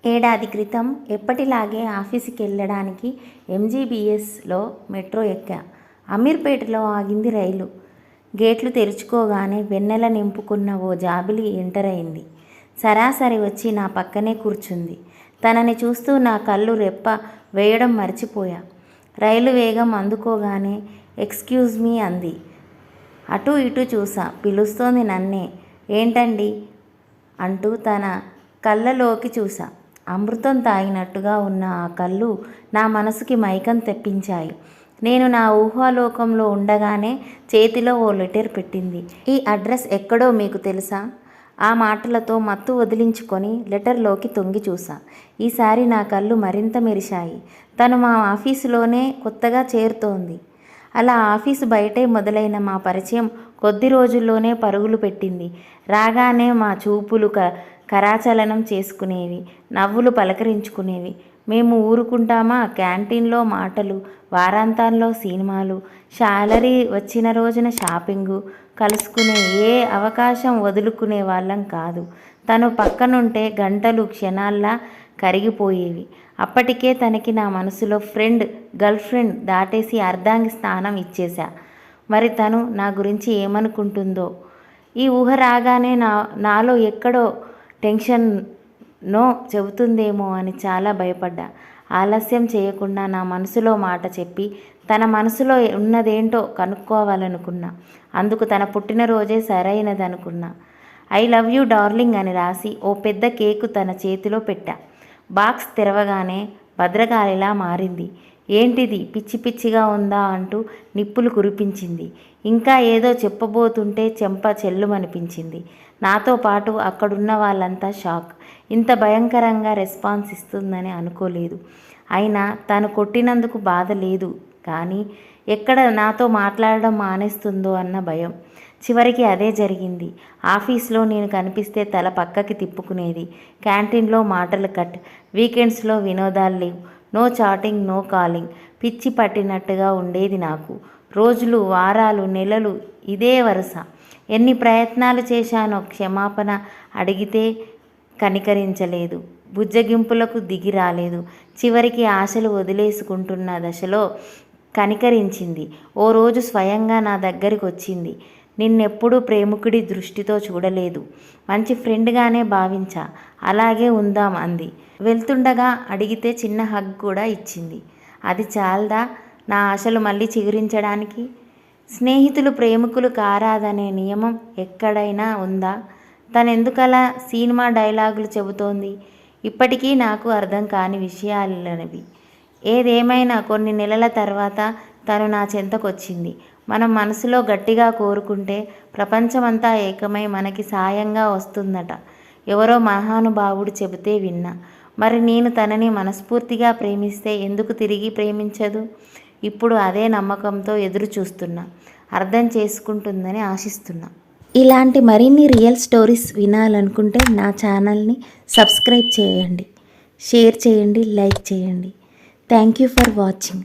ఏడాది క్రితం ఎప్పటిలాగే ఆఫీసుకి వెళ్ళడానికి ఎంజీబీఎస్లో మెట్రో ఎక్కా. అమీర్పేటలో ఆగింది రైలు. గేట్లు తెరుచుకోగానే వెన్నెల నింపుకున్న ఓ జాబిలి ఎంటర్ అయింది. సరాసరి వచ్చి నా పక్కనే కూర్చుంది. తనని చూస్తూ నా కళ్ళు రెప్ప వేయడం మర్చిపోయా. రైలు వేగం అందుకోగానే ఎక్స్క్యూజ్ మీ అంది. అటూ ఇటూ చూసా. పిలుస్తోంది నన్నే. ఏంటండి అంటూ తన కళ్ళలోకి చూసా. అమృతం తాగినట్టుగా ఉన్న ఆ కళ్ళు నా మనసుకి మైకం తెప్పించాయి. నేను నా ఊహాలోకంలో ఉండగానే చేతిలో ఓ లెటర్ పెట్టింది. ఈ అడ్రస్ ఎక్కడో మీకు తెలుసా? ఆ మాటలతో మత్తు వదిలించుకొని లెటర్లోకి తొంగి చూసా. ఈసారి నా కళ్ళు మరింత మెరిశాయి. తను మా ఆఫీసులోనే కొత్తగా చేరుతోంది. అలా ఆఫీసు బయటే మొదలైన మా పరిచయం కొద్ది రోజుల్లోనే పరుగులు పెట్టింది. రాగానే మా చూపులు కరాచలనం చేసుకునేవి, నవ్వులు పలకరించుకునేవి. మేము ఊరుకుంటామా? క్యాంటీన్లో మాటలు, వారాంతాల్లో సినిమాలు, శాలరీ వచ్చిన రోజున షాపింగు, కలుసుకునే ఏ అవకాశం వదులుకునే వాళ్ళం కాదు. తను పక్కనుంటే గంటలు క్షణాల్లా కరిగిపోయేవి. అప్పటికే తనకి నా మనసులో ఫ్రెండ్, గర్ల్ ఫ్రెండ్ దాటేసి అర్ధాంగి స్థానం ఇచ్చేశా. మరి తను నా గురించి ఏమనుకుంటుందో? ఈ ఊహ రాగానే నాలో ఎక్కడో టెన్షన్నో చెబుతుందేమో అని చాలా భయపడ్డా. ఆలస్యం చేయకుండా నా మనసులో మాట చెప్పి తన మనసులో ఉన్నదేంటో కనుక్కోవాలనుకున్నా. అందుకు తన పుట్టినరోజే సరైనదనుకున్నా. ఐ లవ్ యూ డార్లింగ్ అని రాసి ఓ పెద్ద కేకు తన చేతిలో పెట్టా. బాక్స్ తెరవగానే భద్రకాళిలా మారింది. ఏంటిది పిచ్చి పిచ్చిగా ఉందా అంటూ నిప్పులు కురిపించింది. ఇంకా ఏదో చెప్పబోతుంటే చెంప చెల్లుమనిపించింది. నాతో పాటు అక్కడున్న వాళ్ళంతా షాక్. ఇంత భయంకరంగా రెస్పాన్స్ ఇస్తుందని అనుకోలేదు. అయినా తను కొట్టినందుకు బాధ లేదు, కానీ ఎక్కడ నాతో మాట్లాడడం మానేస్తుందో అన్న భయం. చివరికి అదే జరిగింది. ఆఫీస్లో నేను కనిపిస్తే తల పక్కకి తిప్పుకునేది. క్యాంటీన్లో మాటలు కట్, వీకెండ్స్లో వినోదాలు లేవు. No chatting, no calling. పిచ్చి పట్టినట్టుగా ఉండేది నాకు. రోజులు, వారాలు, నెలలు ఇదే వరుస. ఎన్ని ప్రయత్నాలు చేశానో క్షమాపణ అడిగితే కనికరించలేదు. బుజ్జగింపులకు దిగి రాలేదు. చివరికి ఆశలు వదిలేసుకుంటున్న దశలో కనికరించింది. ఓ రోజు స్వయంగా నా దగ్గరికి వచ్చింది. నిన్నెప్పుడూ ప్రేమికుడి దృష్టితో చూడలేదు. మంచి ఫ్రెండ్గానే భావించా. అలాగే ఉందాం అంది. వెళ్తుండగా అడిగితే చిన్న హగ్ కూడా ఇచ్చింది. అది చాలదా నా ఆశలు మళ్ళీ చిగురించడానికి? స్నేహితులు ప్రేమికులు కారాదనే నియమం ఎక్కడైనా ఉందా? తనెందుకలా సినిమా డైలాగులు చెబుతోంది? ఇప్పటికీ నాకు అర్థం కాని విషయాలవి. ఏదేమైనా కొన్ని నెలల తర్వాత తను నా చెంతకొచ్చింది. మనం మనసులో గట్టిగా కోరుకుంటే ప్రపంచమంతా ఏకమై మనకి సాయంగా వస్తుందట ఎవరో మహానుభావుడు చెబితే విన్నా. మరి నేను తనని మనస్ఫూర్తిగా ప్రేమిస్తే ఎందుకు తిరిగి ప్రేమించదు? ఇప్పుడు అదే నమ్మకంతో ఎదురు చూస్తున్నా. అర్థం చేసుకుంటుందని ఆశిస్తున్నా. ఇలాంటి మరిన్ని రియల్ స్టోరీస్ వినాలనుకుంటే నా ఛానల్ని సబ్స్క్రైబ్ చేయండి, షేర్ చేయండి, లైక్ చేయండి. Thank you for watching.